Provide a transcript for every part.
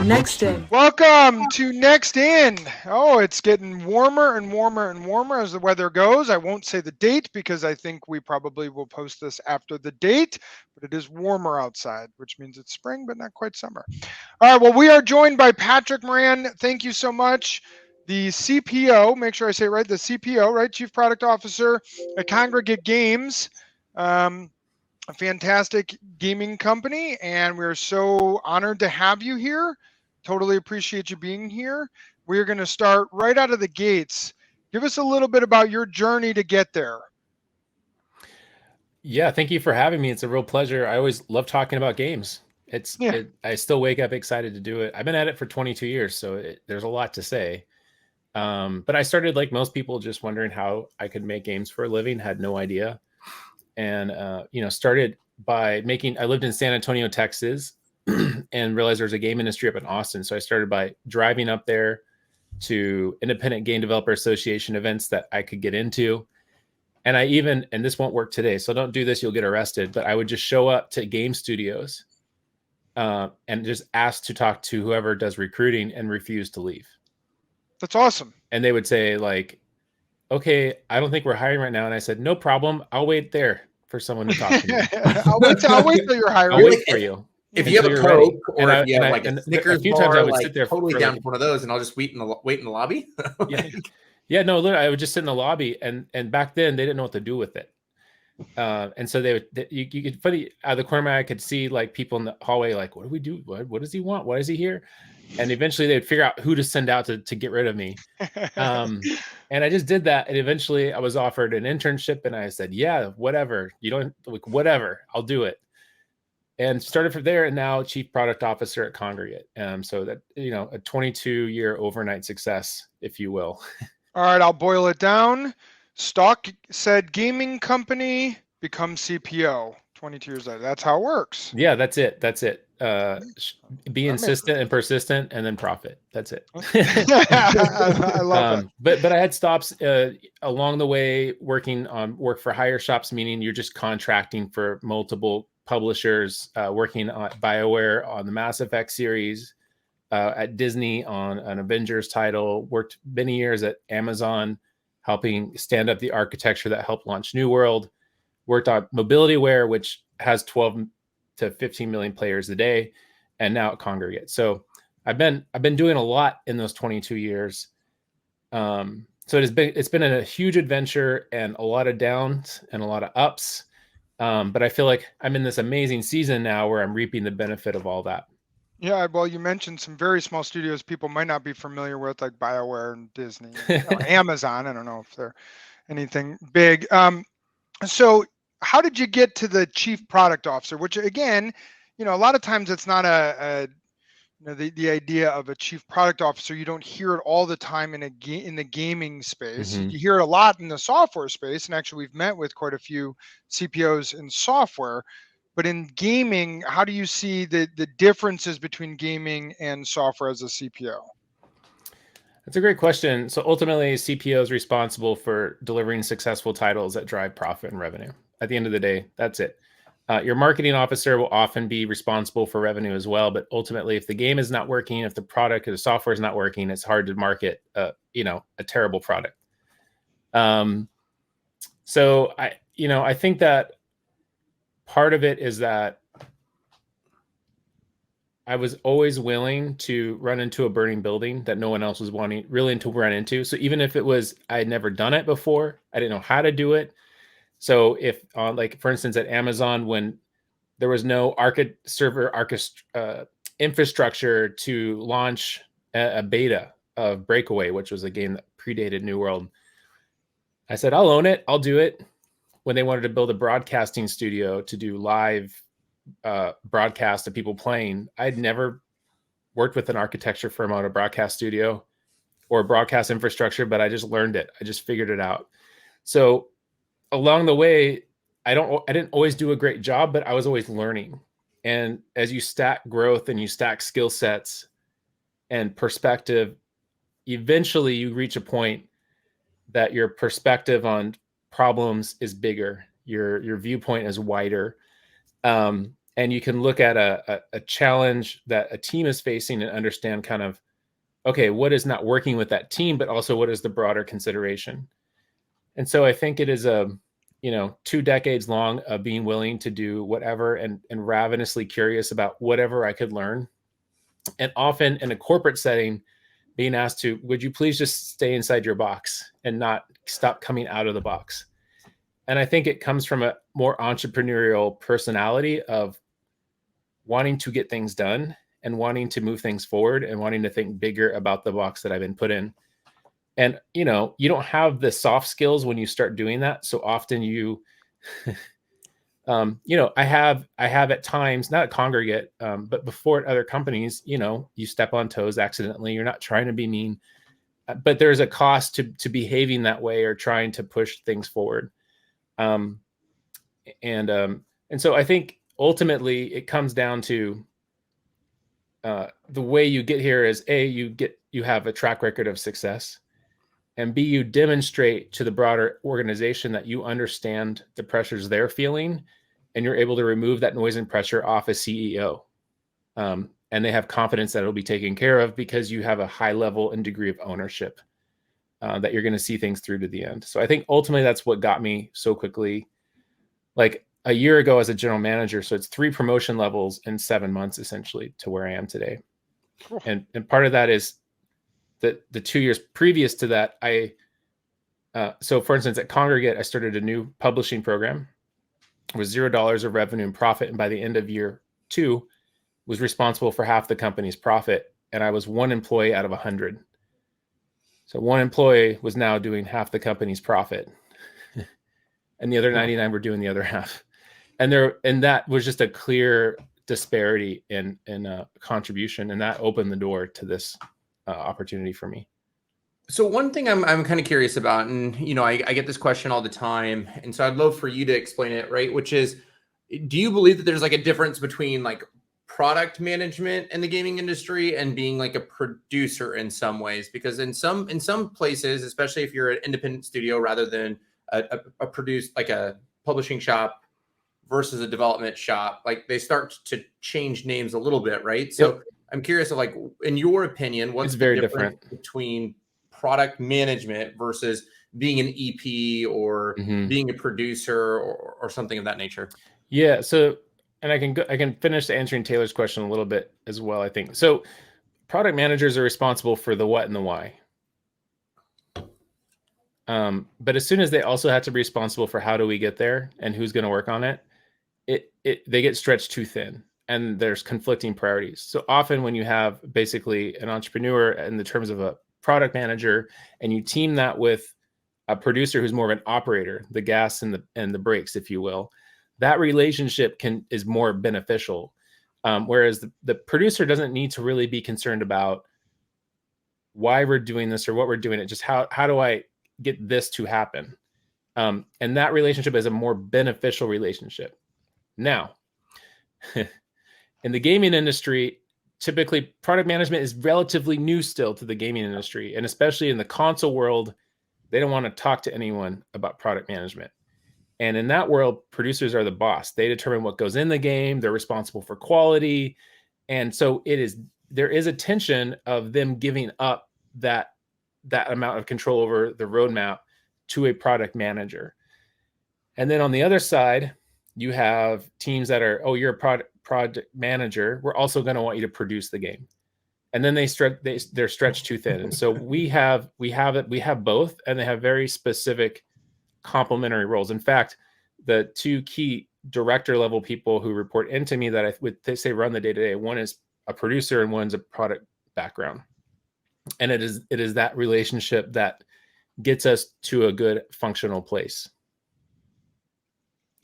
Next In. Welcome to Next In. Oh, it's getting warmer and warmer and warmer as the weather goes. I won't say the date because I think we probably will post this after the date, but it is warmer outside, which means it's spring, but not quite summer. All right, well, we are joined by Patrick Moran. Thank you so much. The CPO, make sure I say it right, the CPO, right, Chief Product Officer at Kongregate Games. A fantastic gaming company, and we're so honored to have you here. Totally appreciate you being here. We're going to start right out of the gates. Give us a little bit about your journey to get there. Yeah, thank you for having me. It's a real pleasure. I always love talking about games. I still wake up excited to do it. I've been at it for 22 years, so there's a lot to say. But I started like most people, just wondering how I could make games for a living. Had no idea. And, started by I lived in San Antonio, Texas, and realized there's a game industry up in Austin. So I started by driving up there to independent game developer association events that I could get into. And and this won't work today, so don't do this, you'll get arrested. But I would just show up to game studios and just ask to talk to whoever does recruiting and refuse to leave. That's awesome. And they would say like, okay, I don't think we're hiring right now. And I said, no problem. I'll wait there for someone to talk to me. I'll wait till you're hiring. I'll wait for you. If you have a Coke or if you have like a Snickers a few times bar, I would like sit there totally for down like, for one of those, and I'll just wait in the lobby. Yeah, no, literally, I would just sit in the lobby, and back then they didn't know what to do with it, and so you could funny out of the corner of my eye, I could see like people in the hallway, like, what do we do? What does he want? Why is he here? And eventually they'd figure out who to send out to get rid of me. And I just did that, and eventually I was offered an internship, and I said, yeah, whatever. You don't like whatever, I'll do it. And started from there, and now Chief Product Officer at Kongregate. So that, a 22-year overnight success, if you will. All right, I'll boil it down. Stock said gaming company, become CPO. 22 years later. That's how it works. Yeah, that's it. Be insistent and persistent, and then profit. That's it. I love that. But I had stops along the way working on work for hire shops, meaning you're just contracting for multiple publishers, working on BioWare on the Mass Effect series, at Disney on an Avengers title, worked many years at Amazon, helping stand up the architecture that helped launch New World, worked on MobilityWare, which has 12 to 15 million players a day, and now at Kongregate. So I've been doing a lot in those 22 years. So it's been a huge adventure, and a lot of downs and a lot of ups. But I feel like I'm in this amazing season now where I'm reaping the benefit of all that. Yeah, well, you mentioned some very small studios people might not be familiar with, like BioWare and Disney, Amazon. I don't know if they're anything big. So how did you get to the Chief Product Officer, which again, a lot of times it's not the idea of a Chief Product Officer. You don't hear it all the time in the gaming space. Mm-hmm. You hear it a lot in the software space. And actually we've met with quite a few CPOs in software. But in gaming, how do you see the differences between gaming and software as a CPO? That's a great question. So ultimately, CPO is responsible for delivering successful titles that drive profit and revenue. At the end of the day, that's it. Your marketing officer will often be responsible for revenue as well. But ultimately, if the game is not working, if the product or the software is not working, it's hard to market, a terrible product. So I think that part of it is that I was always willing to run into a burning building that no one else was willing to run into. So even if I had never done it before, I didn't know how to do it. So if like, for instance, at Amazon, when there was no infrastructure to launch a beta of Breakaway, which was a game that predated New World, I said, I'll own it. I'll do it. When they wanted to build a broadcasting studio to do live broadcast of people playing, I'd never worked with an architecture firm on a broadcast studio or broadcast infrastructure, but I just learned it. I just figured it out. So along the way, I didn't always do a great job, but I was always learning. And as you stack growth and you stack skill sets and perspective, eventually you reach a point that your perspective on problems is bigger, your viewpoint is wider, and And you can look at a challenge that a team is facing and understand kind of, okay, what is not working with that team, but also what is the broader consideration. And so I think it is 2 decades long of being willing to do whatever and ravenously curious about whatever I could learn. And often in a corporate setting, being asked to, would you please just stay inside your box and not stop coming out of the box? And I think it comes from a more entrepreneurial personality of wanting to get things done and wanting to move things forward and wanting to think bigger about the box that I've been put in. And, you don't have the soft skills when you start doing that. So often you, I have at times, not at Kongregate, but before at other companies, you step on toes accidentally. You're not trying to be mean, but there's a cost to behaving that way or trying to push things forward. And so I think ultimately it comes down to the way you get here is A, you have a track record of success, and B, you demonstrate to the broader organization that you understand the pressures they're feeling and you're able to remove that noise and pressure off a CEO. And they have confidence that it'll be taken care of because you have a high level and degree of ownership that you're going to see things through to the end. So I think ultimately that's what got me so quickly, like a year ago as a general manager. So it's 3 promotion levels in 7 months, essentially, to where I am today. Cool. And part of that is that the 2 years previous to that, so for instance, at Kongregate, I started a new publishing program with $0 of revenue and profit. And by the end of year 2, was responsible for half the company's profit. And I was 1 employee out of 100. So 1 employee was now doing half the company's profit. And the other 99 were doing the other half. And that was just a clear disparity in contribution. And that opened the door to this opportunity for me. So one thing I'm kind of curious about, and I get this question all the time, and so I'd love for you to explain it, right? Which is, do you believe that there's like a difference between like product management in the gaming industry and being like a producer in some ways? Because in some places, especially if you're an independent studio rather than a produce, like a publishing shop versus a development shop, like they start to change names a little bit, right? So Yep. I'm curious of, like, in your opinion, what's It's the very difference different between product management versus being an EP or being a producer or something of that nature? Yeah. So, and I can finish answering Taylor's question a little bit as well, I think. So product managers are responsible for the what and the why. But as soon as they also have to be responsible for how do we get there and who's going to work on it, they get stretched too thin and there's conflicting priorities. So often when you have basically an entrepreneur in the terms of a product manager and you team that with a producer who's more of an operator, the gas and the brakes, if you will, that relationship is more beneficial. Whereas the producer doesn't need to really be concerned about why we're doing this or what we're doing. It just how do I get this to happen? And that relationship is a more beneficial relationship. Now, in the gaming industry, typically product management is relatively new still to the gaming industry. And especially in the console world, they don't want to talk to anyone about product management. And in that world, producers are the boss. They determine what goes in the game. They're responsible for quality. And so there is a tension of them giving up that amount of control over the roadmap to a product manager. And then on the other side, you have teams that are, oh, you're a project manager. We're also going to want you to produce the game. And then they're stretched too thin. And so we have both, and they have very specific complementary roles. In fact, the 2 key director level people who report into me that I would say run the day-to-day, one is a producer and one's a product background. And it is that relationship that gets us to a good functional place.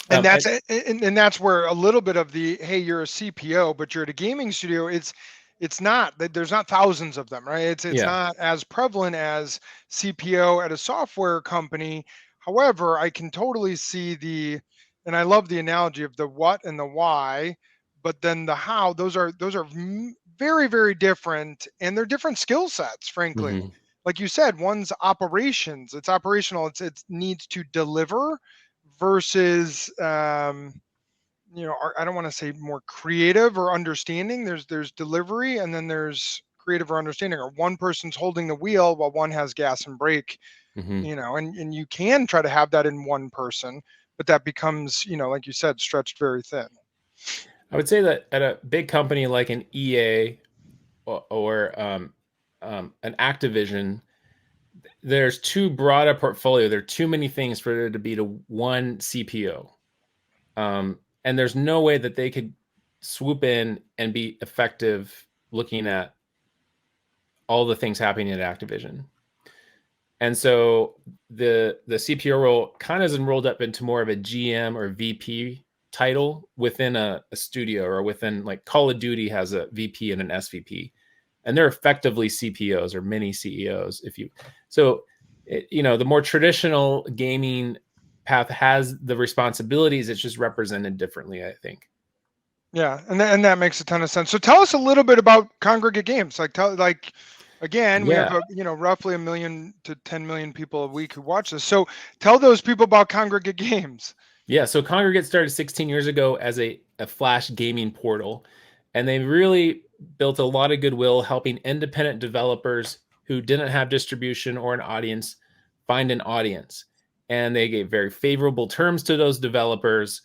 And that's where a little bit of the, hey, you're a CPO, but you're at a gaming studio. It's not, there's not thousands of them, right? It's not as prevalent as CPO at a software company. However, I can totally see and I love the analogy of the what and the why, but then the how. Those are very, very different, and they're different skill sets, frankly. Mm-hmm. Like you said, one's operations. It's operational. It needs to deliver versus I don't want to say more creative or understanding. There's delivery, and then there's creative or understanding, or one person's holding the wheel while one has gas and brake, Mhm. and you can try to have that in one person, but that becomes, like you said, stretched very thin. I would say that at a big company like an EA or an Activision, there's too broad a portfolio. There are too many things for there to be to one CPO. And there's no way that they could swoop in and be effective looking at all the things happening at Activision. And so the CPO role kind of is rolled up into more of a GM or VP title within a studio, or within, like, Call of Duty has a VP and an SVP, and they're effectively CPOs or mini CEOs. The more traditional gaming path has the responsibilities. It's just represented differently, I think. Yeah, and that makes a ton of sense. So tell us a little bit about Kongregate Games. Again, we have roughly 1 million to 10 million people a week who watch this. So tell those people about Kongregate Games. Yeah, so Kongregate started 16 years ago as a Flash gaming portal, and they really built a lot of goodwill helping independent developers who didn't have distribution or an audience find an audience. And they gave very favorable terms to those developers,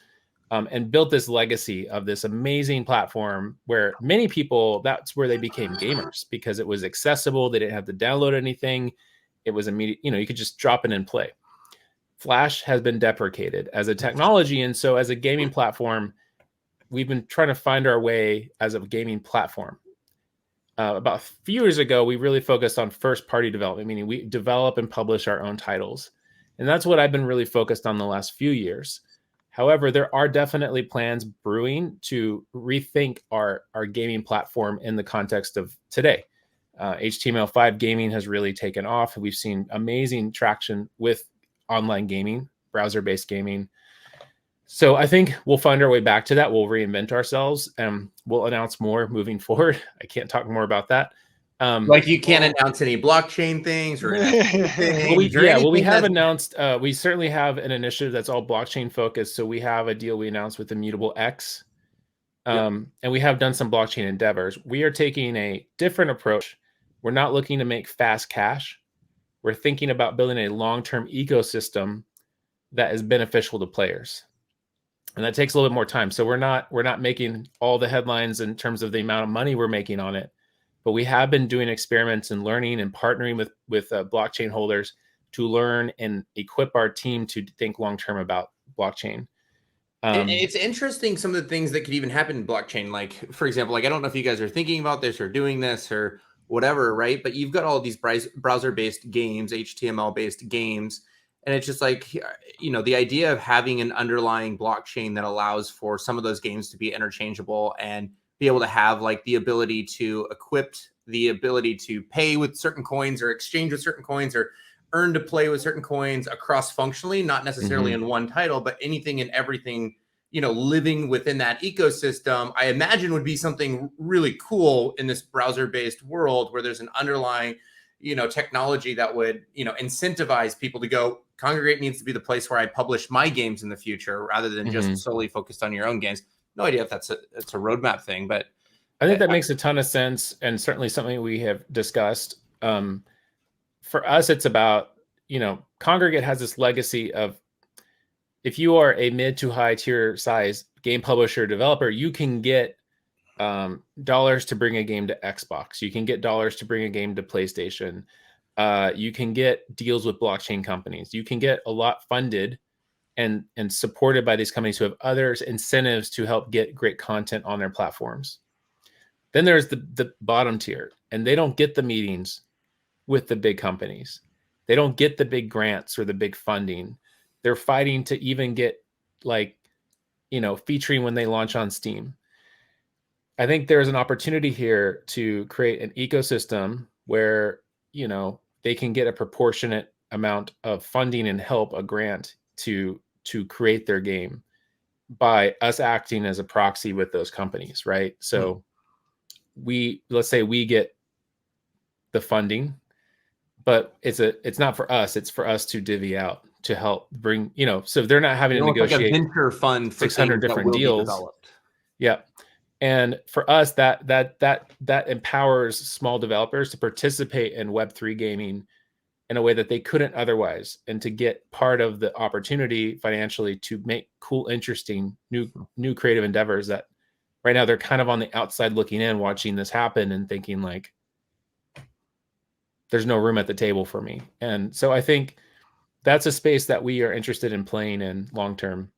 and built this legacy of this amazing platform where many people, that's where they became gamers, because it was accessible. They didn't have to download anything. It was immediate. You could just drop it and play. Flash has been deprecated as a technology. And so as a gaming platform, we've been trying to find our way as a gaming platform. About a few years ago, we really focused on first party development, meaning we develop and publish our own titles. And that's what I've been really focused on the last few years. However, there are definitely plans brewing to rethink our gaming platform in the context of today. HTML5 gaming has really taken off. We've seen amazing traction with online gaming, browser-based gaming. So I think we'll find our way back to that. We'll reinvent ourselves, and we'll announce more moving forward. I can't talk more about that. Like, you can't announce any blockchain things or NFT things. We have announced. We certainly have an initiative that's all blockchain focused. So we have a deal we announced with Immutable X, and we have done some blockchain endeavors. We are taking a different approach. We're not looking to make fast cash. We're thinking about building a long-term ecosystem that is beneficial to players, and that takes a little bit more time. So we're not making all the headlines in terms of the amount of money we're making on it. But we have been doing experiments and learning and partnering with blockchain holders to learn and equip our team to think long-term about blockchain. It's interesting, some of the things that could even happen in blockchain. Like, for example, I don't know if you guys are thinking about this or doing this or whatever, right? But you've got all these browser-based games, HTML-based games. And it's just like, the idea of having an underlying blockchain that allows for some of those games to be interchangeable and be able to have, like, the ability to equip the ability to pay with certain coins or exchange with certain coins or earn to play with certain coins across functionally, not necessarily in one title, but anything and everything, living within that ecosystem, I imagine would be something really cool in this browser-based world where there's an underlying, technology that would, incentivize people to go, Kongregate needs to be the place where I publish my games in the future, rather than just solely focused on your own games. No idea if that's a roadmap thing, but I think that makes a ton of sense, and certainly something we have discussed. For us, it's about, Kongregate has this legacy of, if you are a mid to high tier size game publisher developer, you can get dollars to bring a game to Xbox. You can get dollars to bring a game to PlayStation. You can get deals with blockchain companies. You can get a lot funded and supported by these companies who have other incentives to help get great content on their platforms. Then there's the bottom tier, and they don't get the meetings with the big companies. They don't get the big grants or the big funding. They're fighting to even get, featuring when they launch on Steam. I think there's an opportunity here to create an ecosystem where, they can get a proportionate amount of funding and help, a grant to create their game, by us acting as a proxy with those companies, right? So let's say we get the funding, but it's not for us, it's for us to divvy out to help bring, so they're not having to Like a negotiate venture fund for 600 things that different will be deals. developed. Yeah. And for us, that empowers small developers to participate in Web3 gaming in a way that they couldn't otherwise, and to get part of the opportunity financially to make cool, interesting, new creative endeavors that right now they're kind of on the outside looking in, watching this happen and thinking like, there's no room at the table for me. And so I think that's a space that we are interested in playing in long-term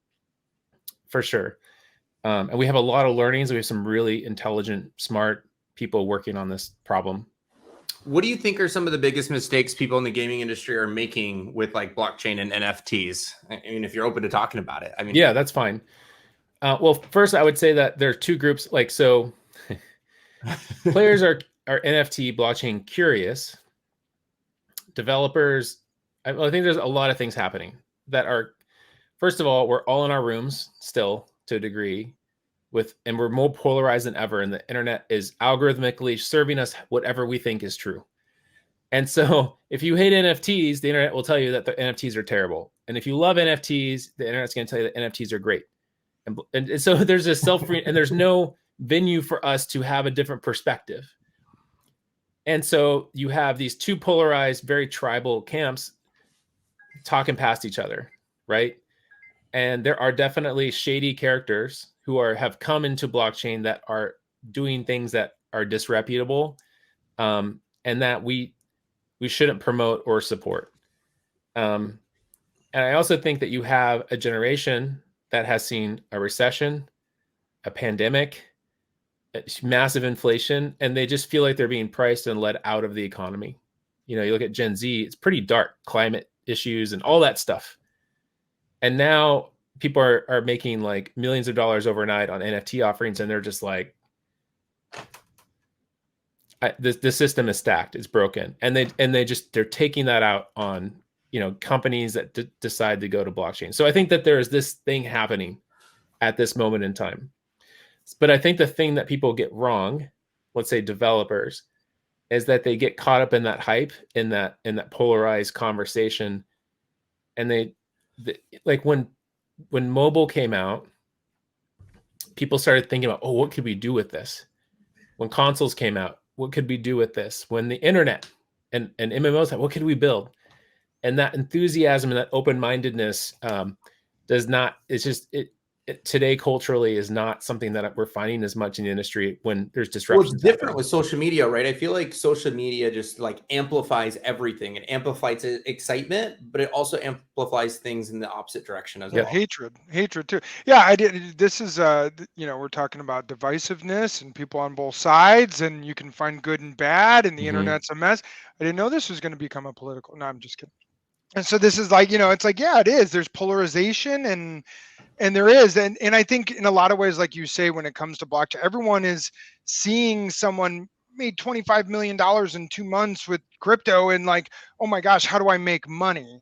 for sure. And we have a lot of learnings. We have some really intelligent, smart people working on this problem. What do you think are some of the biggest mistakes people in the gaming industry are making with like blockchain and NFTs? I mean, if you're open to talking about it, I mean, yeah, that's fine. Well, first I would say that there are two groups. Like, so players are NFT blockchain curious. Developers, I think there's a lot of things happening that are, first of all, we're all in our rooms still to a degree and we're more polarized than ever. And the internet is algorithmically serving us whatever we think is true. And so if you hate NFTs, the internet will tell you that the NFTs are terrible. And if you love NFTs, the internet's going to tell you that NFTs are great. And so there's a and there's no venue for us to have a different perspective. And so you have these two polarized, very tribal camps talking past each other, right? And there are definitely shady characters who have come into blockchain that are doing things that are disreputable, and that we shouldn't promote or support. And I also think that you have a generation that has seen a recession, a pandemic, massive inflation, and they just feel like they're being priced and led out of the economy. You look at Gen Z, it's pretty dark, climate issues and all that stuff. And now people are making like millions of dollars overnight on NFT offerings, and they're just like, the system is stacked, it's broken, and they're taking that out on companies that decide to go to blockchain. So I think that there is this thing happening at this moment in time. But I think the thing that people get wrong, let's say developers, is that they get caught up in that hype, in that polarized conversation, and they like when mobile came out, people started thinking about, what could we do with this? When consoles came out, what could we do with this? When the internet and MMOs, what could we build? And that enthusiasm and that open-mindedness today culturally is not something that we're finding as much in the industry when there's disruption. Well, it's different with social media, right? I feel like social media just like amplifies everything. It amplifies excitement, but it also amplifies things in the opposite direction as well. Hatred too. Yeah, this is we're talking about divisiveness and people on both sides, and you can find good and bad, and the internet's a mess. I didn't know this was going to become a political. No, I'm just kidding. And so this is like, it's like, yeah, it is. There's polarization and there is. And I think in a lot of ways, like you say, when it comes to blockchain, everyone is seeing someone made $25 million in 2 months with crypto and like, oh my gosh, how do I make money?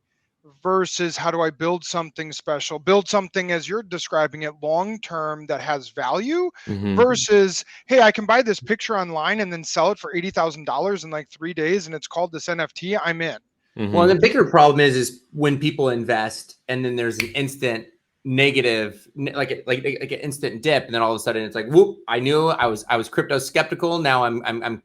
Versus how do I build something special, build something as you're describing it long-term that has value versus, hey, I can buy this picture online and then sell it for $80,000 in like 3 days and it's called this NFT, I'm in. Well, the bigger problem is when people invest and then there's an instant negative, like an instant dip, and then all of a sudden it's like, whoop! I knew I was crypto skeptical. Now I'm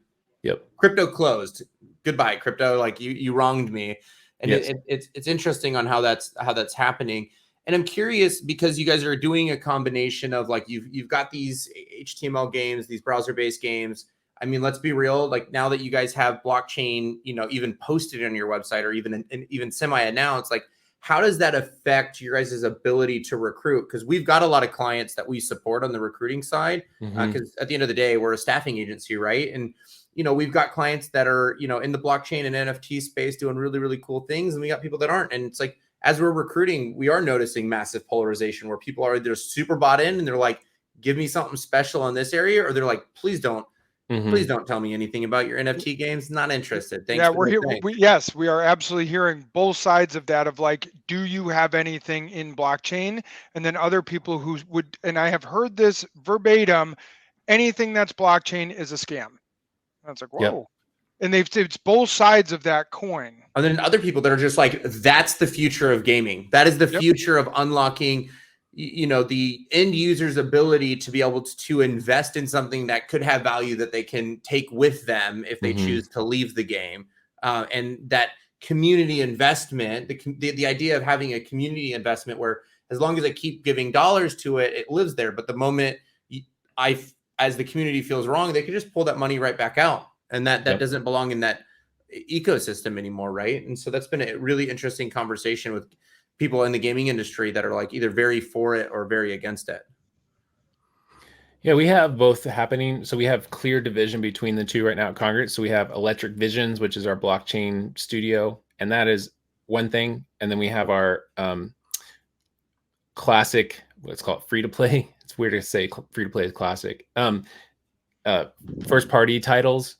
crypto closed. Goodbye, crypto. Like you wronged me, and it's interesting on how that's happening. And I'm curious because you guys are doing a combination of like you've got these HTML games, these browser-based games. I mean, let's be real. Like now that you guys have blockchain, even posted on your website or even semi-announced, like how does that affect your guys' ability to recruit? Because we've got a lot of clients that we support on the recruiting side. Because at the end of the day, we're a staffing agency, right? And we've got clients that are in the blockchain and NFT space doing really, really cool things, and we got people that aren't. And it's like as we're recruiting, we are noticing massive polarization where people are either super bought in and they're like, "Give me something special in this area," or they're like, "Please don't." Please don't tell me anything about your NFT games. Not interested. Thanks. Yeah, we're here. Yes, we are absolutely hearing both sides of that of like, do you have anything in blockchain? And then other people who would, and I have heard this verbatim, anything that's blockchain is a scam. That's like, whoa. And it's both sides of that coin. And then other people that are just like, that's the future of gaming. That is the future of unlocking, the end user's ability to be able to invest in something that could have value that they can take with them if they choose to leave the game. And that community investment, the idea of having a community investment where as long as I keep giving dollars to it, it lives there. But the moment as the community feels wrong, they can just pull that money right back out. And that doesn't belong in that ecosystem anymore, right? And so that's been a really interesting conversation with people in the gaming industry that are like either very for it or very against it. Yeah, we have both happening. So we have clear division between the two right now at Kongregate. So we have Electric Visions, which is our blockchain studio, and that is one thing. And then we have our classic, let's call it free to play. It's weird to say free to play is classic. First party titles.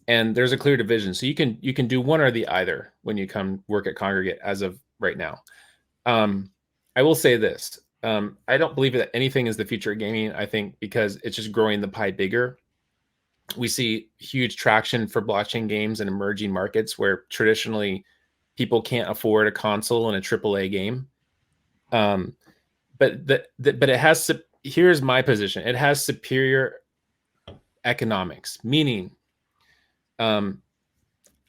And there's a clear division. So you can do one or the either when you come work at Kongregate as of right now. I will say this. I don't believe that anything is the future of gaming. I think because it's just growing the pie bigger. We see huge traction for blockchain games in emerging markets where traditionally people can't afford a console and a AAA game. But it has, here's my position. It has superior economics, meaning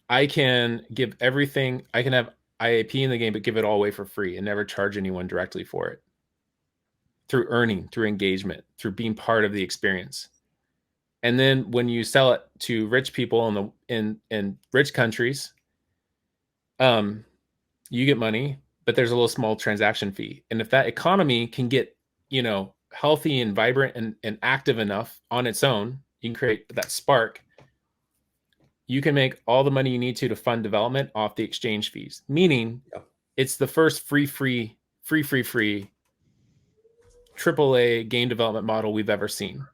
I can give everything. I can have IAP in the game, but give it all away for free and never charge anyone directly for it. Through earning, through engagement, through being part of the experience. And then when you sell it to rich people in rich countries, you get money, but there's a little small transaction fee. And if that economy can get, healthy and vibrant and active enough on its own, you can create that spark. You can make all the money you need to fund development off the exchange fees, meaning it's the first free AAA game development model we've ever seen.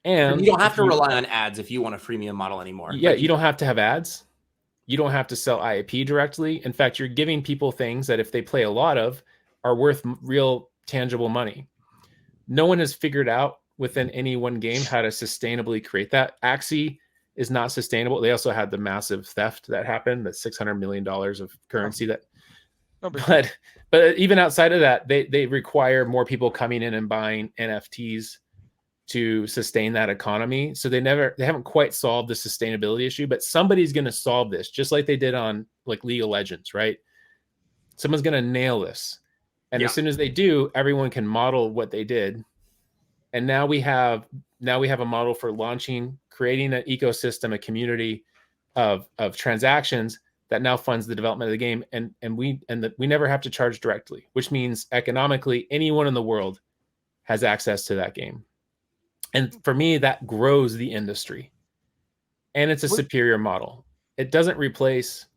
And you don't have to rely on ads if you want a freemium model anymore. Yeah, you don't have to have ads. You don't have to sell IAP directly. In fact, you're giving people things that if they play a lot of are worth real tangible money. No one has figured out within any one game how to sustainably create that. Axie is not sustainable. They also had the massive theft that happened, the $600 million of currency that, but even outside of that, they require more people coming in and buying NFTs to sustain that economy. So they haven't quite solved the sustainability issue, but somebody's going to solve this, just like they did on like League of Legends, right? Someone's going to nail this. And as soon as they do, everyone can model what they did. And now we have a model for launching, creating an ecosystem, a community of transactions that now funds the development of the game. And we never have to charge directly, which means economically anyone in the world has access to that game. And for me, that grows the industry. And it's a superior model. It doesn't replace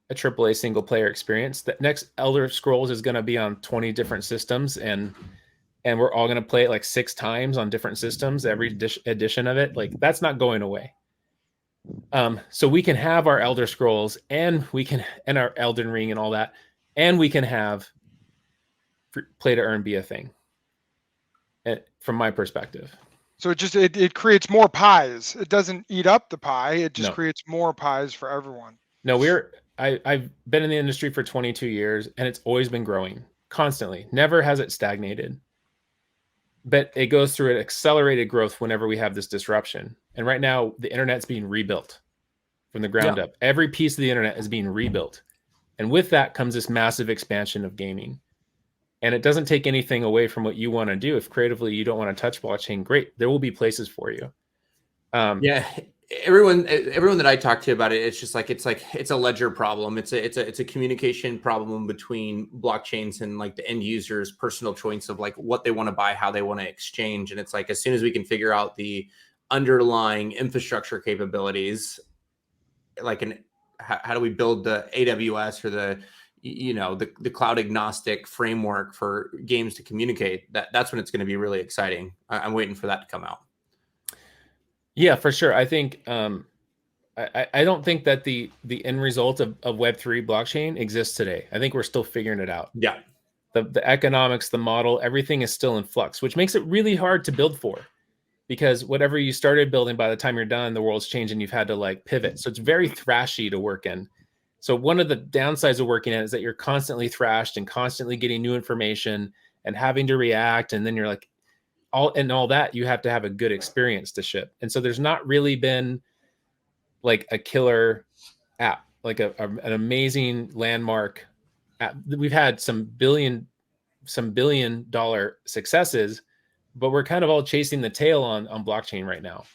a AAA single player experience. The next Elder Scrolls is going to be on 20 different systems, and we're all going to play it like 6 times on different systems, every edition of it. Like, that's not going away. So we can have our Elder Scrolls and our Elden Ring and all that, and we can have play to earn be a thing. From my perspective. So it creates more pies. It doesn't eat up the pie. It just creates more pies for everyone. No, I've been in the industry for 22 years and it's always been growing constantly. Never has it stagnated. But it goes through an accelerated growth whenever we have this disruption. And right now the internet's being rebuilt from the ground up. Every piece of the internet is being rebuilt. And with that comes this massive expansion of gaming. And it doesn't take anything away from what you want to do. If creatively you don't want to touch blockchain, great. There will be places for you. Everyone that I talk to about it, it's a ledger problem. It's a communication problem between blockchains and like the end users' personal choice of like what they want to buy, how they want to exchange. And it's like as soon as we can figure out the underlying infrastructure capabilities, like how do we build the AWS or the cloud agnostic framework for games to communicate, that's when it's going to be really exciting. I'm waiting for that to come out. Yeah, for sure. I think I don't think that the end result of Web3 blockchain exists today. I think we're still figuring it out. Yeah. The economics, the model, everything is still in flux, which makes it really hard to build for. because whatever you started building, by the time you're done, the world's changed and you've had to like pivot. So it's very thrashy to work in. So one of the downsides of working in is that you're constantly thrashed and constantly getting new information and having to react. And then you're like, all that, you have to have a good experience to ship. And so there's not really been like a killer app, like an amazing landmark app. We've had some billion dollar successes, but we're kind of all chasing the tail on blockchain right now,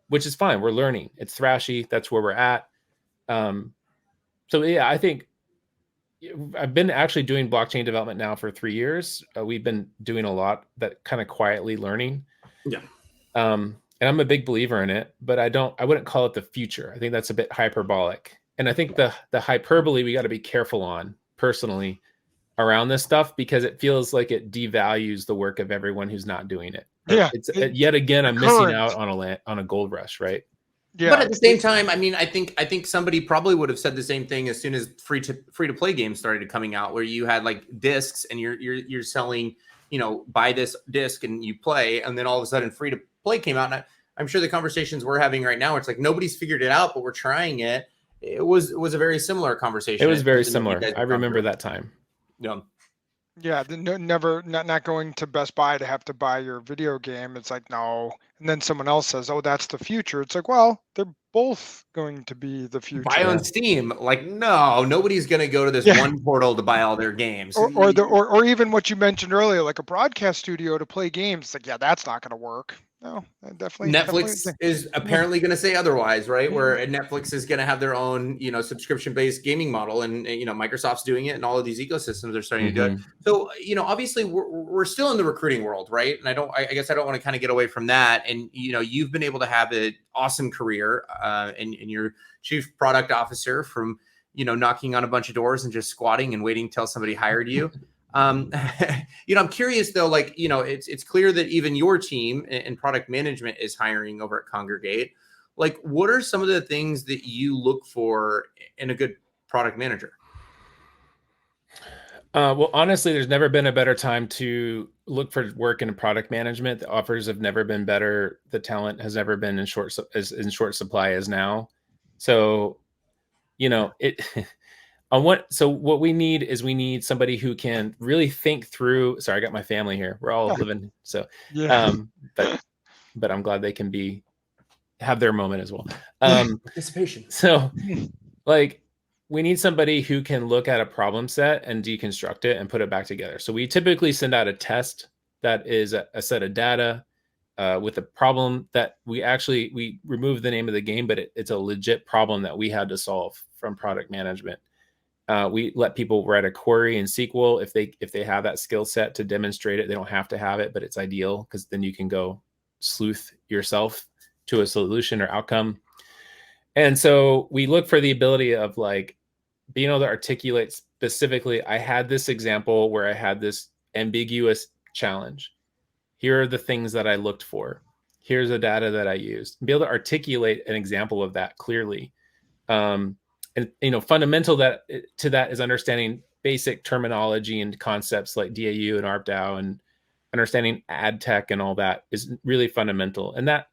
which is fine. We're learning. It's thrashy. That's where we're at. So yeah, I think I've been actually doing blockchain development now for 3 years. We've been doing a lot that kind of quietly learning. Yeah. And I'm a big believer in it, but I wouldn't call it the future. I think that's a bit hyperbolic. And I think the hyperbole we got to be careful on personally around this stuff, because it feels like it devalues the work of everyone who's not doing it. Yeah. It's yet again, I'm missing out on a gold rush, right? Yeah. But at the same time, I mean, I think somebody probably would have said the same thing as soon as free to play games started coming out, where you had like discs and you're selling, buy this disc and you play, and then all of a sudden free to play came out. And I'm sure the conversations we're having right now, it's like nobody's figured it out, but we're trying it. It was a very similar conversation. It was very similar. I remember that time. Yeah. Yeah, not going to Best Buy to have to buy your video game. It's like, no. And then someone else says, oh, that's the future. It's like, well, they're both going to be the future. Buy on Steam. Like, no, nobody's going to go to this one portal to buy all their games. Or even what you mentioned earlier, like a broadcast studio to play games. It's like, yeah, that's not going to work. No, definitely. Netflix is apparently going to say otherwise, right? Where Netflix is going to have their own, subscription-based gaming model, and Microsoft's doing it, and all of these ecosystems are starting to do it. So, obviously, we're still in the recruiting world, right? And I guess I don't want to kind of get away from that. And you've been able to have an awesome career, and you're chief product officer from knocking on a bunch of doors and just squatting and waiting till somebody hired you. I'm curious though, like, it's clear that even your team and product management is hiring over at Kongregate. Like, what are some of the things that you look for in a good product manager? Well, honestly, there's never been a better time to look for work in product management. The offers have never been better. The talent has never been in short supply as now. So, what we need somebody who can really think through. Sorry, I got my family here. We're all living. So, yeah. But I'm glad they can have their moment as well. Participation. So like, we need somebody who can look at a problem set and deconstruct it and put it back together. So we typically send out a test that is a set of data with a problem that we remove the name of the game, but it's a legit problem that we had to solve from product management. We let people write a query in SQL if they have that skill set to demonstrate it. They don't have to have it, but it's ideal because then you can go sleuth yourself to a solution or outcome. And so we look for the ability of like being able to articulate specifically, I had this example where I had this ambiguous challenge. Here are the things that I looked for. Here's the data that I used. Be able to articulate an example of that clearly. And fundamental to that is understanding basic terminology and concepts like DAU and ARPDAU, and understanding ad tech and all that is really fundamental. And that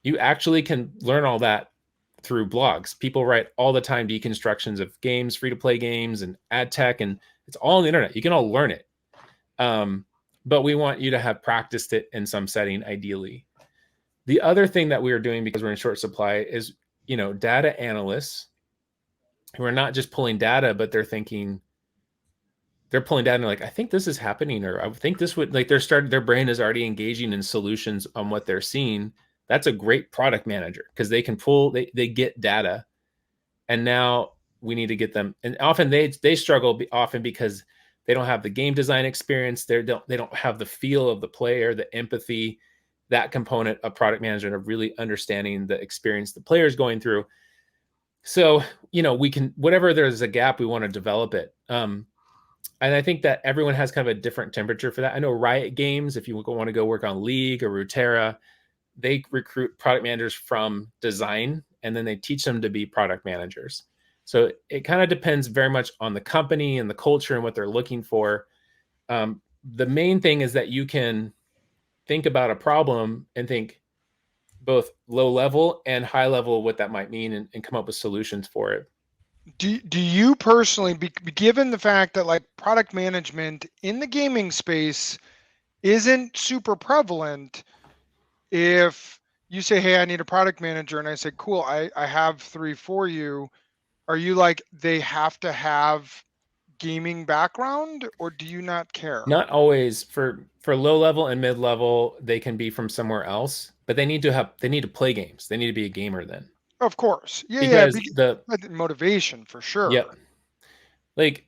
you actually can learn all that through blogs. People write all the time deconstructions of games, free to play games and ad tech, and it's all on the internet. You can all learn it. But we want you to have practiced it in some setting, ideally. The other thing that we are doing, because we're in short supply, is, data analysts who are not just pulling data, but they're pulling data and like, I think this is happening, or I think this would, like, their brain is already engaging in solutions on what they're seeing. That's a great product manager because they can they get data, and now we need to get them. And often they struggle often because they don't have the game design experience. They don't have the feel of the player, the empathy, that component of product management of really understanding the experience the player is going through. So, we can, whatever there's a gap, we want to develop it. And I think that everyone has kind of a different temperature for that. I know Riot Games, if you want to go work on League or Ruterra, they recruit product managers from design, and then they teach them to be product managers. So it kind of depends very much on the company and the culture and what they're looking for. The main thing is that you can think about a problem and think both low level and high level what that might mean, and come up with solutions for it. Do you personally, given the fact that like product management in the gaming space isn't super prevalent, if you say, hey, I need a product manager, and I say, cool, I have 3 for you, are you like, they have to have gaming background, or do you not care? Not always. For low level and mid level, they can be from somewhere else, but they need to play games. They need to be a gamer then. Of course. Because the motivation for sure. Yep. Like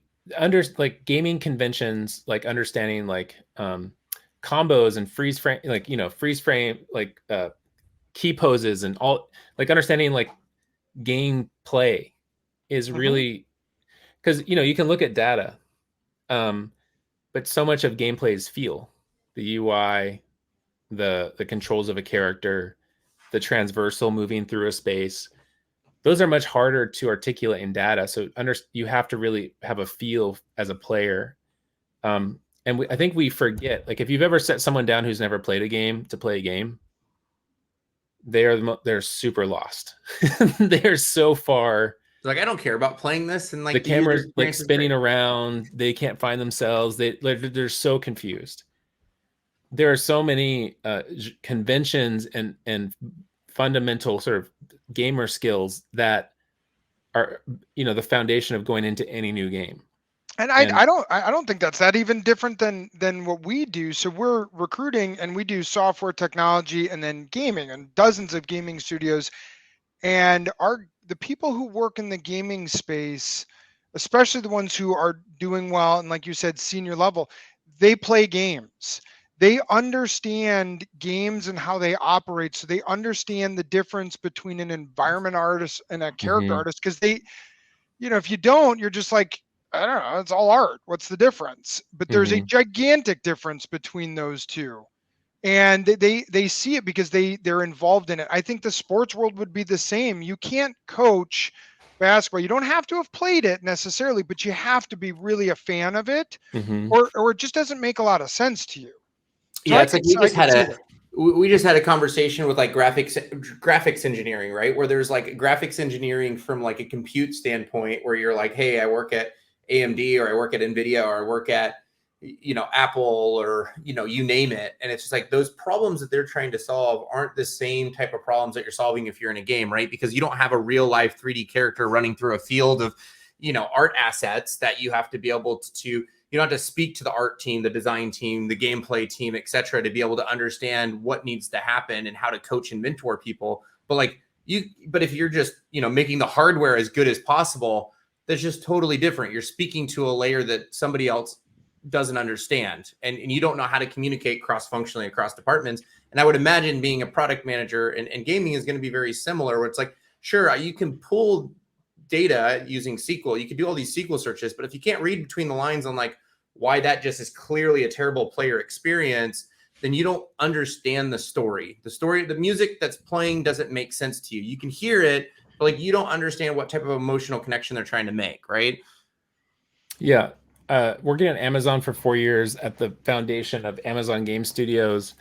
gaming conventions, like understanding like combos and freeze frame, like key poses and all, like understanding like game play is really, because you can look at data, but so much of gameplay is feel, the UI, the controls of a character, the transversal moving through a space. Those are much harder to articulate in data. So you have to really have a feel as a player. And I think we forget, like if you've ever set someone down who's never played a game to play a game, they're super lost. They're so far. Like, I don't care about playing this, and like the camera's like spinning around. They can't find themselves. They're so confused. There are so many conventions and fundamental sort of gamer skills that are the foundation of going into any new game. And I don't think that's that even different than what we do. So we're recruiting, and we do software, technology, and then gaming, and dozens of gaming studios. And the people who work in the gaming space, especially the ones who are doing well and, like you said, senior level, they play games. They understand games and how they operate. So they understand the difference between an environment artist and a character artist. Because they, if you don't, you're just like, I don't know, it's all art. What's the difference? But there's a gigantic difference between those two. And they see it because they're involved in it. I think the sports world would be the same. You can't coach basketball. You don't have to have played it necessarily, but you have to be really a fan of it, or it just doesn't make a lot of sense to you. So yeah, it's like we just had a conversation with like graphics engineering, right? Where there's like graphics engineering from like a compute standpoint, where you're like, hey, I work at AMD, or I work at NVIDIA, or I work at Apple, or you name it. And it's just like those problems that they're trying to solve aren't the same type of problems that you're solving if you're in a game, right? Because you don't have a real life 3D character running through a field of art assets that you have to be able to you don't have to speak to the art team, the design team, the gameplay team, etc., to be able to understand what needs to happen and how to coach and mentor people. But if you're just making the hardware as good as possible, that's just totally different. You're speaking to a layer that somebody else doesn't understand, and you don't know how to communicate cross-functionally across departments. And I would imagine being a product manager and gaming is going to be very similar, where it's like, sure, you can pull data using SQL, you can do all these SQL searches, but if you can't read between the lines on like why that just is clearly a terrible player experience, then you don't understand the story. The music that's playing doesn't make sense to you. You can hear it, but like you don't understand what type of emotional connection they're trying to make, right? Yeah. Working at Amazon for 4 years at the foundation of Amazon Game Studios.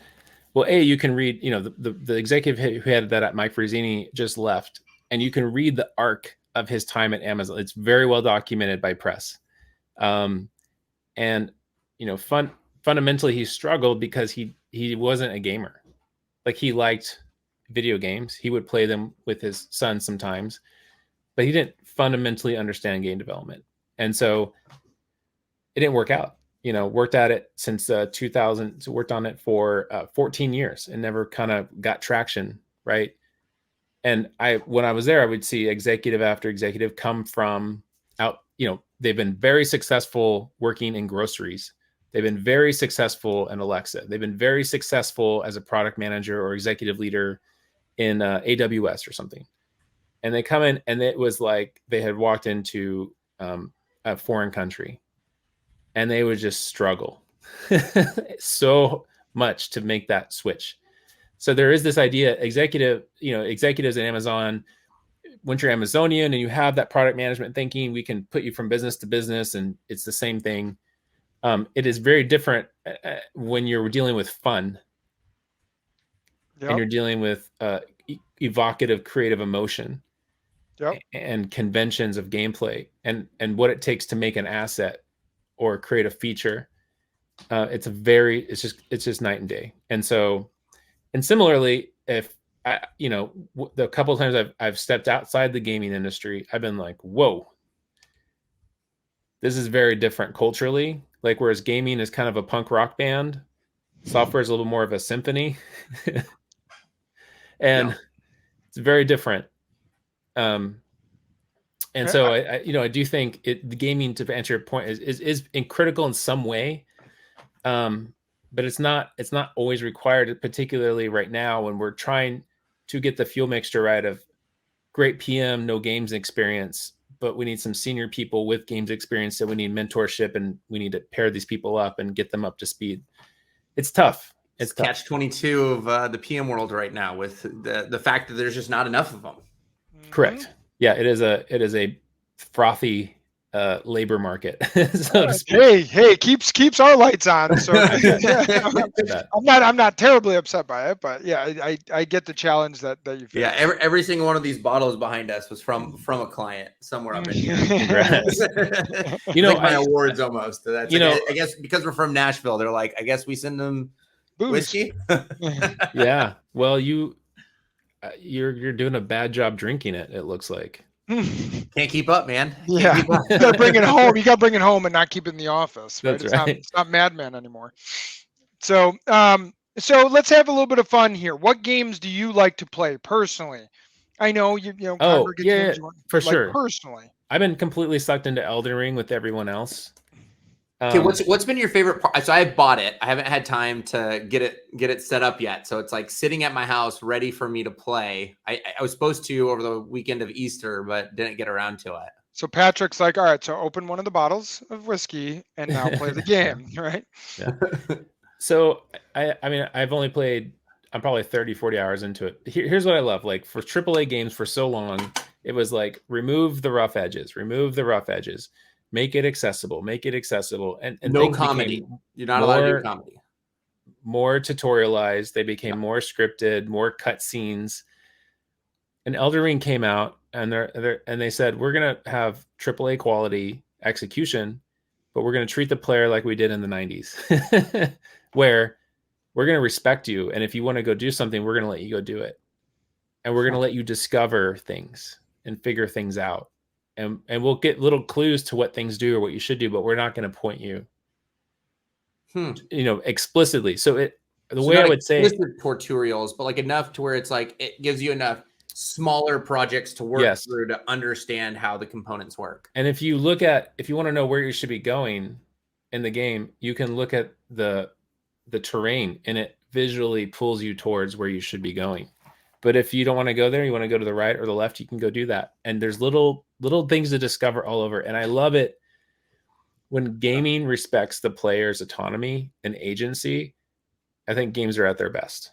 Well, you can read, the executive who had that at Mike Frazzini just left, and you can read the arc of his time at Amazon. It's very well documented by press. And, fundamentally he struggled because he wasn't a gamer. Like, he liked video games. He would play them with his son sometimes, but he didn't fundamentally understand game development. And so it didn't work out. Worked at it since 2000, so worked on it for 14 years and never kind of got traction, right? And when I was there, I would see executive after executive come from out, they've been very successful working in groceries. They've been very successful in Alexa. They've been very successful as a product manager or executive leader in AWS or something. And they come in, and it was like they had walked into a foreign country, and they would just struggle so much to make that switch. So there is this idea, executives at Amazon, once you're Amazonian and you have that product management thinking, we can put you from business to business, and it's the same thing. It is very different when you're dealing with fun Yep. and you're dealing with evocative creative emotion Yep. and conventions of gameplay and what it takes to make an asset or create a feature. It's just night and day. And so, and similarly, if I, the couple of times I've stepped outside the gaming industry, I've been like, whoa, this is very different culturally. Like, whereas gaming is kind of a punk rock band, software is a little more of a symphony. And it's very different. And so I do think the gaming, to answer your point, is critical in some way. But it's not always required, particularly right now when we're trying to get the fuel mixture right of great PM, no games experience, but we need some senior people with games experience. So we need mentorship, and we need to pair these people up and get them up to speed. It's tough. It's tough. Catch-22 of the PM world right now, with the fact that there's just not enough of them. Correct. Yeah, it is a frothy labor market. So to speak. Hey, keeps our lights on. So I'm not terribly upset by it, but yeah, I get the challenge that you feel. Yeah, every single one of these bottles behind us was from a client somewhere up in here. Congrats. Like my awards almost. That's I guess because we're from Nashville, they're like, I guess we send them booze. Whiskey. Yeah. Well, you're doing a bad job drinking it. It looks like. Can't keep up, man. You gotta bring it home. You gotta bring it home and not keep it in the office. Right? That's right. It's not Mad Men anymore. So let's have a little bit of fun here. What games do you like to play personally? I know you know. Oh yeah, for sure. Personally, I've been completely sucked into Elden Ring with everyone else. Okay, what's been your favorite part? So I bought it. I haven't had time to get it set up yet. So it's like sitting at my house ready for me to play. I was supposed to over the weekend of Easter, but didn't get around to it. So Patrick's like, all right, so open one of the bottles of whiskey and now play the game, right? Yeah. So I mean, I've only played, I'm probably 30, 40 hours into it. Here's what I love. Like, for AAA games for so long, it was like, remove the rough edges, make it accessible, and no comedy. You're not allowed to do comedy. More tutorialized. They became more scripted, more cutscenes. And Elden Ring came out, and they said, we're gonna have AAA quality execution, but we're gonna treat the player like we did in the 90s, where we're gonna respect you, and if you want to go do something, we're gonna let you go do it, and we're gonna let you discover things and figure things out. And we'll get little clues to what things do or what you should do, but we're not going to point you, explicitly. So the way I would say tutorials, but like enough to where it's like, it gives you enough smaller projects to work through to understand how the components work. And if you want to know where you should be going in the game, you can look at the terrain, and it visually pulls you towards where you should be going. But if you don't want to go there, you want to go to the right or the left, you can go do that. And there's little things to discover all over. And I love it when gaming respects the player's autonomy and agency. I think games are at their best.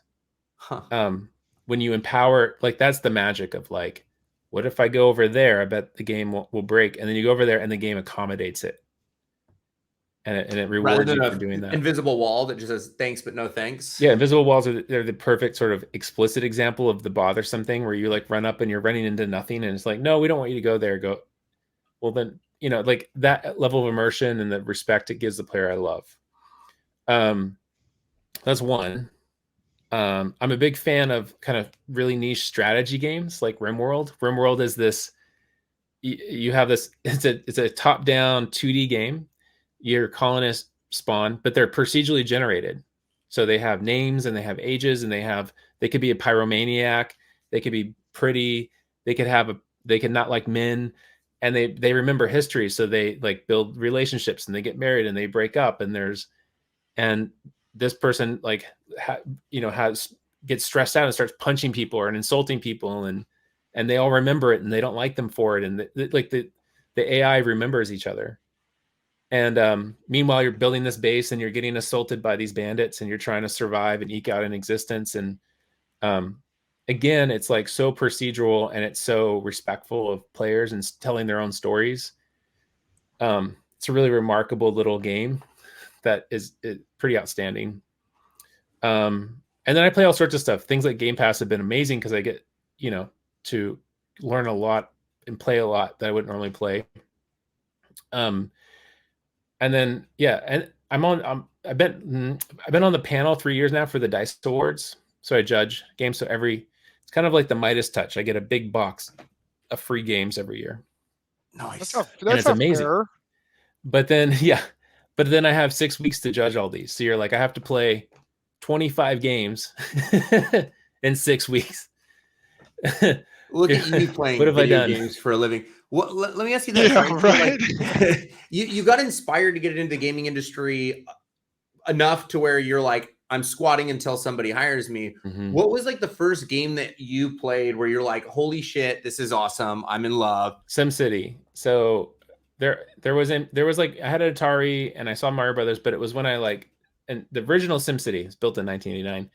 When you empower, like, that's the magic of, like, what if I go over there? I bet the game will break. And then you go over there and the game accommodates it. And it rewards you for doing that. Invisible wall that just says thanks but no thanks. Yeah, invisible walls they're the perfect sort of explicit example of the bothersome thing, where you like run up and you're running into nothing, and it's like, no, we don't want you to go there. Go, well then, like that level of immersion and the respect it gives the player, I love. That's one. I'm a big fan of kind of really niche strategy games like Rimworld. Rimworld is this. You have this. It's a top-down 2D game. Your colonists spawn, but they're procedurally generated. So they have names and they have ages, and they could be a pyromaniac. They could be pretty. They could not like men, and they remember history. So they like build relationships, and they get married, and they break up, and this person like, gets stressed out and starts punching people or insulting people, and they all remember it, and they don't like them for it. And the AI remembers each other. And meanwhile, you're building this base, and you're getting assaulted by these bandits, and you're trying to survive and eke out an existence. And again, it's like so procedural, and it's so respectful of players and telling their own stories. It's a really remarkable little game that is pretty outstanding. And then I play all sorts of stuff. Things like Game Pass have been amazing because I get, to learn a lot and play a lot that I wouldn't normally play. And then and I've been on the panel 3 years now for the Dice Awards. So I judge games. So it's kind of like the Midas touch. I get a big box of free games every year. Nice. That's And it's amazing. fair. But then I have 6 weeks to judge all these. So you're like, I have to play 25 games in 6 weeks. Look at you playing What have I video done? games for a living. Let me ask you that. Yeah, right. Like, you got inspired to get into the gaming industry enough to where you're like, I'm squatting until somebody hires me. Mhm. What was like the first game that you played where you're like, holy shit, this is awesome. I'm in love. SimCity. So there was like, I had an Atari and I saw Mario Brothers, but it was when and the original SimCity was built in 1989.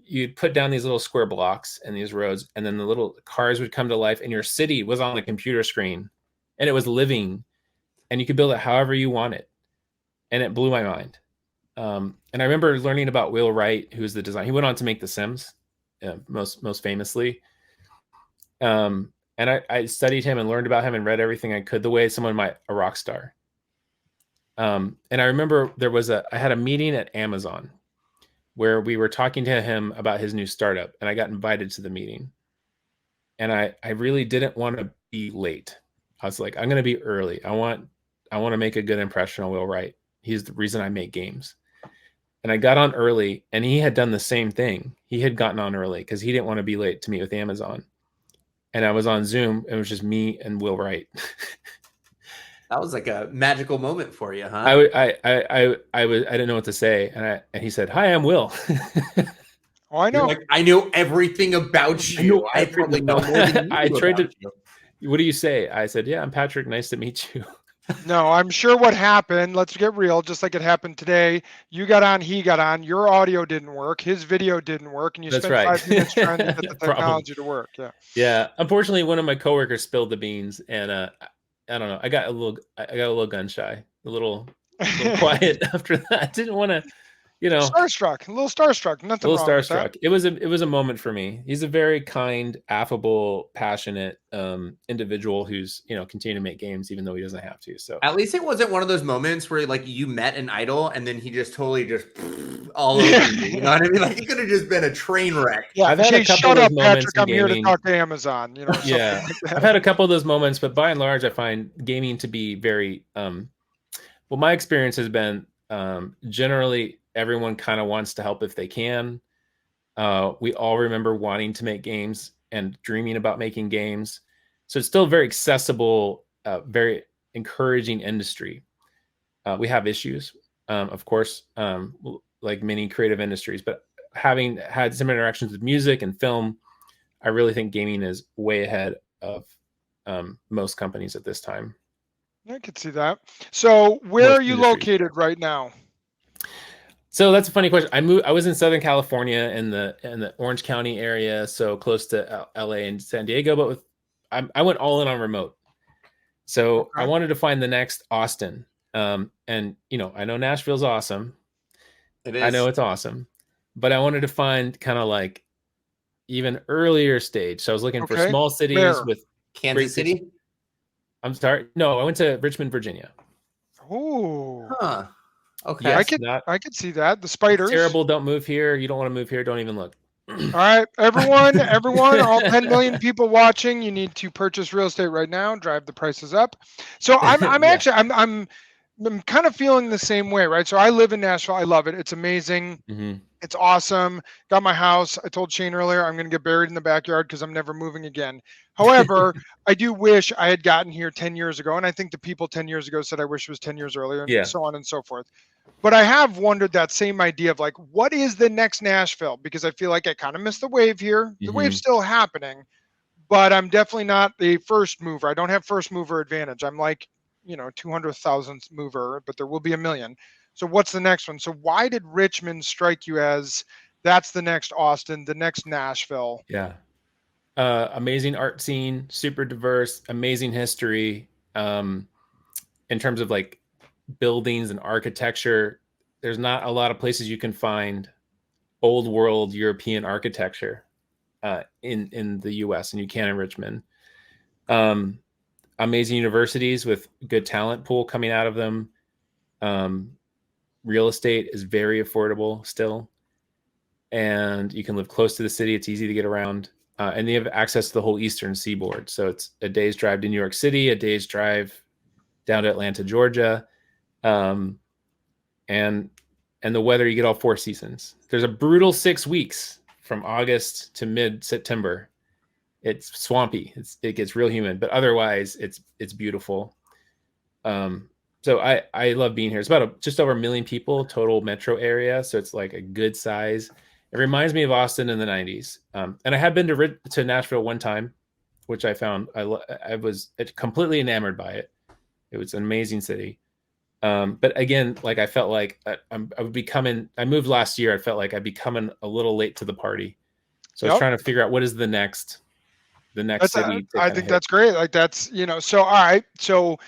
You'd put down these little square blocks and these roads, and then the little cars would come to life, and your city was on the computer screen, and it was living, and you could build it however you wanted, and it blew my mind. And I remember learning about Will Wright, who's the designer. He went on to make The Sims, most famously. And I studied him and learned about him and read everything I could the way someone might a rock star. And I remember I had a meeting at Amazon where we were talking to him about his new startup, and I got invited to the meeting. And I really didn't want to be late. I was like, I'm going to be early. I want to make a good impression on Will Wright. He's the reason I make games. And I got on early, and he had done the same thing. He had gotten on early because he didn't want to be late to meet with Amazon. And I was on Zoom. It was just me and Will Wright. That was like a magical moment for you, huh? I didn't know what to say, and he said, "Hi, I'm Will." Oh, I know. You're like, I know everything about you. I probably know more than you I do tried about to. you. What do you say? I said, "Yeah, I'm Patrick. Nice to meet you." No, I'm sure what happened, let's get real, just like it happened today. You got on, he got on, your audio didn't work, his video didn't work, and you That's spent right. 5 minutes trying to get the Problem. technology to work. Yeah. Yeah. Unfortunately, one of my coworkers spilled the beans, and I don't know. I got a little gun shy, a little quiet after that. I didn't want to, Starstruck, a little starstruck, a nothing little wrong with starstruck. that. It was a moment for me. He's a very kind, affable, passionate individual who's continuing to make games even though he doesn't have to. So At least it wasn't one of those moments where like you met an idol and then he just totally just all over you. You know what I mean? Like it could have just been a train wreck. Yeah, I've had a couple shut of up, those moments Patrick. in I'm here to gaming. talk to Amazon. Yeah, Like that. I've had a couple of those moments, but by and large, I find gaming to be very. Well, my experience has been generally everyone kind of wants to help if they can. We all remember wanting to make games and dreaming about making games, so it's still a very accessible, very encouraging industry. We have issues, of course, like many creative industries, but having had some interactions with music and film, I really think gaming is way ahead of most companies at this time. I could see that. So where Most are you industries. located right now? So that's a funny question. I was in Southern California in the Orange County area, so close to LA and San Diego, but I went all in on remote. So Okay. I wanted to find the next Austin. And I know Nashville's awesome. It is. I know it's awesome, but I wanted to find kind of like even earlier stage. So I was looking for Okay. small cities Where? with Kansas City. I'm sorry. No, I went to Richmond, Virginia. Oh, Huh. Okay. Yes, I could see that. The spiders. terrible. Don't move here. You don't want to move here. Don't even look. All right, everyone, all 10 million people watching, you need to purchase real estate right now. Drive the prices up. So I'm Yeah. actually I'm kind of feeling the same way, right? So I live in Nashville. I love it. It's amazing. Mhm. It's awesome. Got my house. I told Shane earlier I'm going to get buried in the backyard because I'm never moving again. However, I do wish I had gotten here 10 years ago, and I think the people 10 years ago said I wish it was 10 years earlier, and Yeah. so on and so forth. But I have wondered that same idea of like, what is the next Nashville? Because I feel like I kind of missed the wave here. The wave's still happening, but I'm definitely not the first mover. I don't have first mover advantage. I'm like, 200,000th mover, but there will be a million. So what's the next one? So why did Richmond strike you as that's the next Austin, the next Nashville? Yeah. Amazing art scene, super diverse, amazing history. In terms of like buildings and architecture, there's not a lot of places you can find old world European architecture in the U.S. and you can in Richmond. Amazing universities with good talent pool coming out of them. Real estate is very affordable still, and you can live close to the city. It's easy to get around, and you have access to the whole eastern seaboard. So it's a day's drive to New York City, a day's drive down to Atlanta, Georgia, and the weather, you get all 4 seasons. There's a brutal 6 weeks from August to mid-September. It's swampy. It gets real humid, but otherwise it's beautiful. So I love being here. It's about just over 1 million people total metro area. So it's like a good size. It reminds me of Austin in the 90s. And I had been to Nashville one time, which I found I was completely enamored by it. It was an amazing city. But again, like I felt like I moved last year. I felt like I'd be coming a little late to the party. So I was trying to figure out what is the next city. I think that's great. Like that's, so, all right. So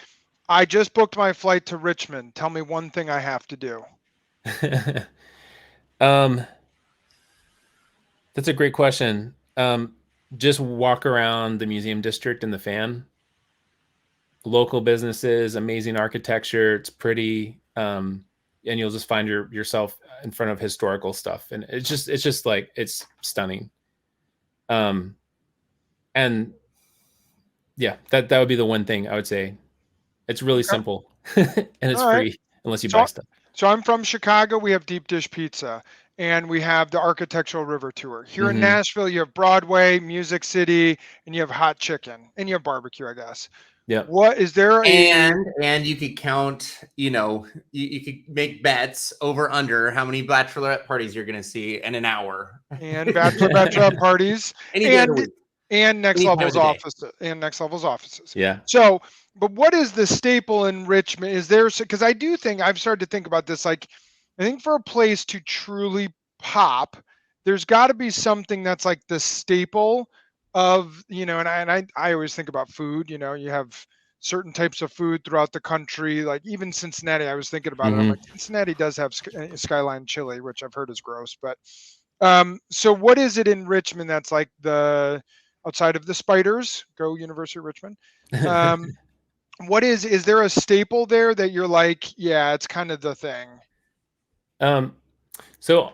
I just booked my flight to Richmond. Tell me one thing I have to do. That's a great question. Just walk around the museum district and the fan. Local businesses, amazing architecture. It's pretty, and you'll just find yourself in front of historical stuff, and it's just like it's stunning. And yeah, that would be the one thing I would say. It's really simple and it's free unless you buy stuff. So I'm from Chicago. We have deep dish pizza and we have the architectural river tour. Here in Nashville, you have Broadway, Music City, and you have hot chicken and you have barbecue, I guess. Yeah. What is there? And you could count, you could make bets over under how many bachelorette parties you're going to see in an hour. And bachelorette parties. And next level's offices. Yeah. So, but what is the staple in Richmond? Is there, because I do think I've started to think about this, like, I think for a place to truly pop, there's got to be something that's like the staple of, and I always think about food, you have certain types of food throughout the country, like even Cincinnati, I was thinking about it. I'm like, Cincinnati does have Skyline chili, which I've heard is gross, but so what is it in Richmond that's like outside of the spiders, go University of Richmond? What is there a staple there that you're like, yeah, it's kind of the thing? So,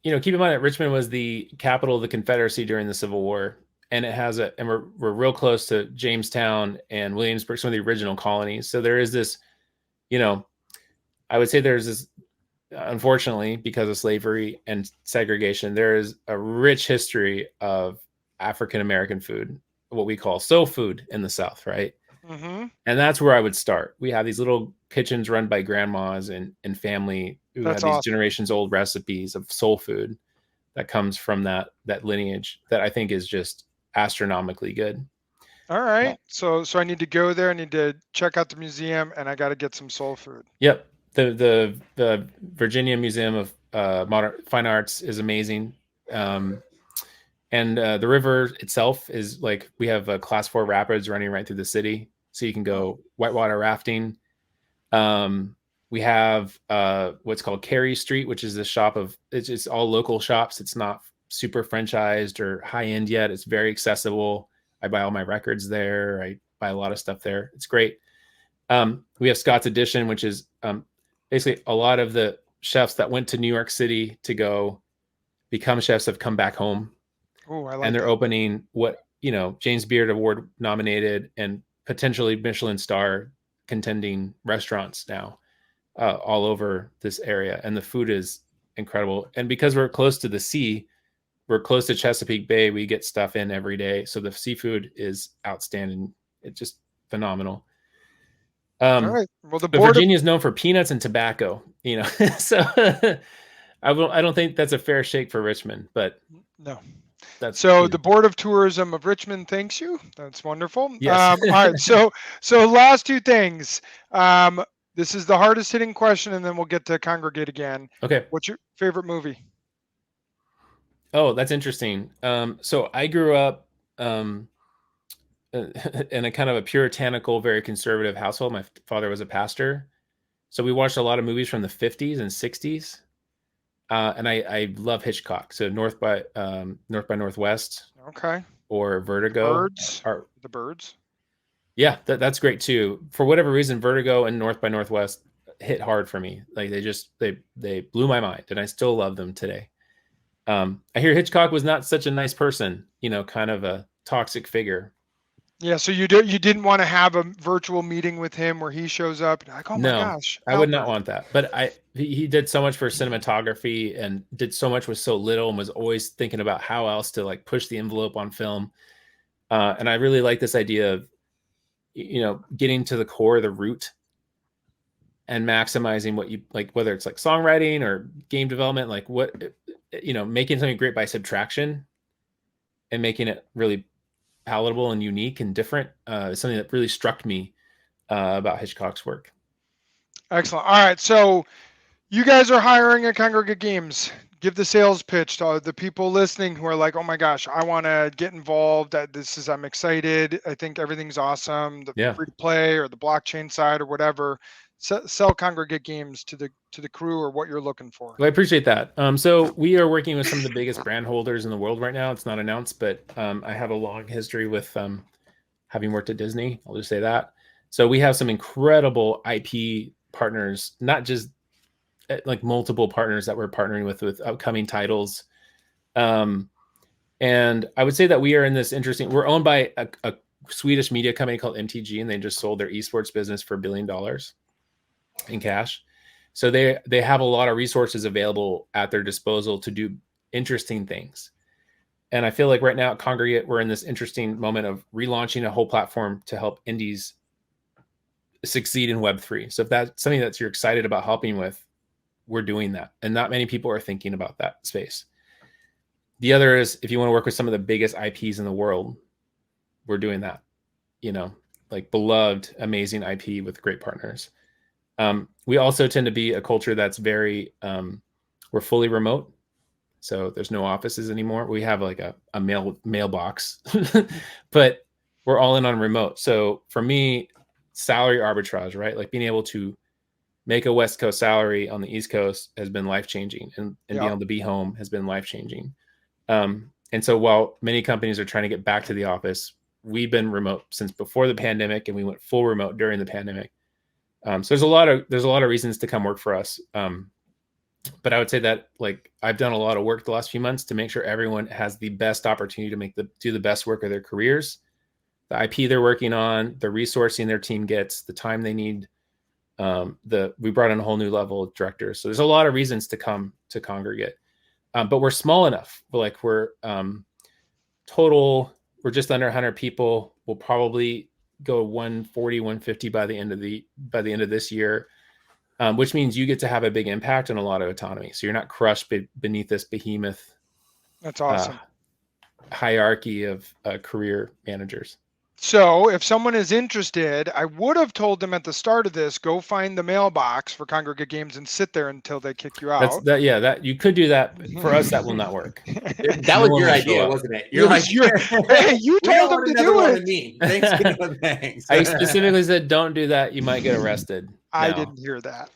keep in mind that Richmond was the capital of the Confederacy during the Civil War, and and we're real close to Jamestown and Williamsburg, some of the original colonies. So there is this, I would say there's this, unfortunately, because of slavery and segregation, there is a rich history of African-American food, what we call soul food in the South, right? And that's where I would start. We have these little kitchens run by grandmas and family who have these generations old recipes of soul food that comes from that lineage that I think is just astronomically good. All right. So I need to go there. I need to check out the museum and I got to get some soul food. Yep. The Virginia Museum of Modern Fine Arts is amazing. And the river itself is like, we have class 4 rapids running right through the city. So you can go whitewater rafting. We have what's called Carey Street, which is the shop it's all local shops. It's not super franchised or high end yet. It's very accessible. I buy all my records there. I buy a lot of stuff there. It's great. We have Scott's Edition, which is basically a lot of the chefs that went to New York City to go become chefs have come back home. Oh, I like and they're that. opening James Beard Award nominated and potentially Michelin star contending restaurants now all over this area. And the food is incredible. And because we're close to the sea, we're close to Chesapeake Bay, we get stuff in every day. So the seafood is outstanding. It's just phenomenal. All right. Well, Virginia is known for peanuts and tobacco, so I don't think that's a fair shake for Richmond, but no. The Board of Tourism of Richmond thanks you. That's wonderful. Yes. All right. So last 2 things. This is the hardest hitting question, and then we'll get to Kongregate again. Okay. What's your favorite movie? Oh, that's interesting. So I grew up in a kind of a puritanical, very conservative household. My father was a pastor. So we watched a lot of movies from the 50s and 60s. And I love Hitchcock. So North by Northwest Okay. or Vertigo. Birds. Are, The birds. yeah, that's great too. For whatever reason, Vertigo and North by Northwest hit hard for me. Like they blew my mind, and I still love them today. I hear Hitchcock was not such a nice person, kind of a toxic figure. Yeah, so you didn't want to have a virtual meeting with him where he shows up and like, oh my No, gosh, I would not Albert. want that. But he did so much for cinematography and did so much with so little, and was always thinking about how else to like push the envelope on film. And I really like this idea of, getting to the core, the root, and maximizing what you like, whether it's like songwriting or game development, like making something great by subtraction and making it really palatable and unique and different is something that really struck me about Hitchcock's work. Excellent. All right, so you guys are hiring at Kongregate Games. Give the sales pitch to the people listening who are like, oh my gosh, I want to get involved. I'm excited. I think everything's awesome. The free to play or the blockchain side or whatever. Sell Kongregate Games to the crew or what you're looking for. Well, I appreciate that. So we are working with some of the biggest brand holders in the world right now. It's not announced, but I have a long history with having worked at Disney. I'll just say that. So we have some incredible IP partners, not just like multiple partners that we're partnering with upcoming titles. And I would say that we are in this interesting, we're owned by a Swedish media company called MTG, and they just sold their esports business for $1 billion in cash. So they have a lot of resources available at their disposal to do interesting things. And I feel like right now at Kongregate, we're in this interesting moment of relaunching a whole platform to help indies succeed in Web3. So if that's something that you're excited about helping with, we're doing that. And not many people are thinking about that space. The other is, if you want to work with some of the biggest IPs in the world, we're doing that, like beloved, amazing IP with great partners. We also tend to be a culture that's very, we're fully remote. So there's no offices anymore. We have like a mailbox, but we're all in on remote. So for me, salary arbitrage, right? Like being able to make a West Coast salary on the East Coast has been life-changing, and being able to be home has been life-changing. And so while many companies are trying to get back to the office, we've been remote since before the pandemic, and we went full remote during the pandemic. So there's a lot of reasons to come work for us. But I would say that like I've done a lot of work the last few months to make sure everyone has the best opportunity to do the best work of their careers, the IP they're working on, the resourcing their team gets, the time they need. We brought in a whole new level of directors. So there's a lot of reasons to come to Kongregate. But we're small enough. We're just under 100 people. We'll probably go 140, 150 by the end of this year, which means you get to have a big impact and a lot of autonomy. So you're not crushed beneath this behemoth. That's awesome. Hierarchy of career managers. So if someone is interested, I would have told them at the start of this, go find the mailbox for Kongregate Games and sit there until they kick you out. That you could do that. For us, that will not work. That was your idea, wasn't it? You're like, hey, you told them to do it. Thanks, no thanks. I specifically said, don't do that. You might get arrested. I didn't hear that.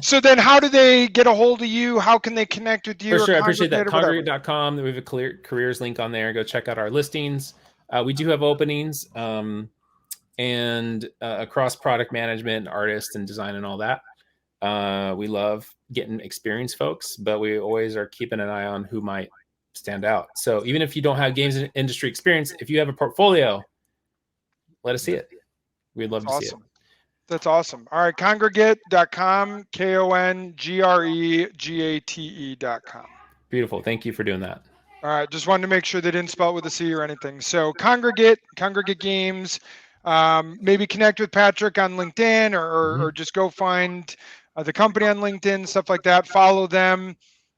So then how do they get a hold of you? How can they connect with you? For sure. I appreciate that. Kongregate.com. We have a careers link on there. Go check out our listings. We do have openings and across product management, artists, and design and all that. We love getting experienced folks, but we always are keeping an eye on who might stand out. So even if you don't have games industry experience, if you have a portfolio, let us see it. We'd love to see it. That's awesome. All right, Kongregate.com, KONGREGATE.com. Beautiful. Thank you for doing that. All right, just wanted to make sure they didn't spell it with a C or anything. So Kongregate Games, maybe connect with Patrick on LinkedIn or just go find the company on LinkedIn, stuff like that. Follow them,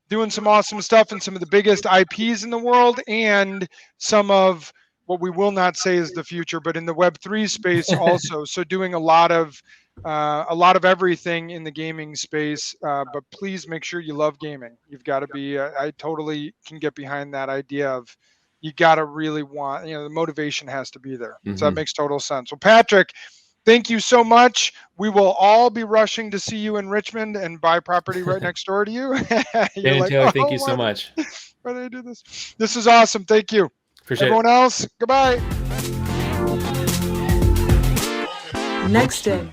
doing some awesome stuff in some of the biggest IPs in the world and some of what we will not say is the future, but in the Web3 space also. So doing a lot of everything in the gaming space, but please make sure you love gaming. You've got to be, I totally can get behind that idea of you got to really want, the motivation has to be there. So that makes total sense. Well, Patrick, Thank you so much. We will all be rushing to see you in Richmond and buy property right next door to you. Dan and Taylor, thank you why so much. why did I do this? This is awesome. Thank you. Appreciate Everyone else, goodbye. Next day.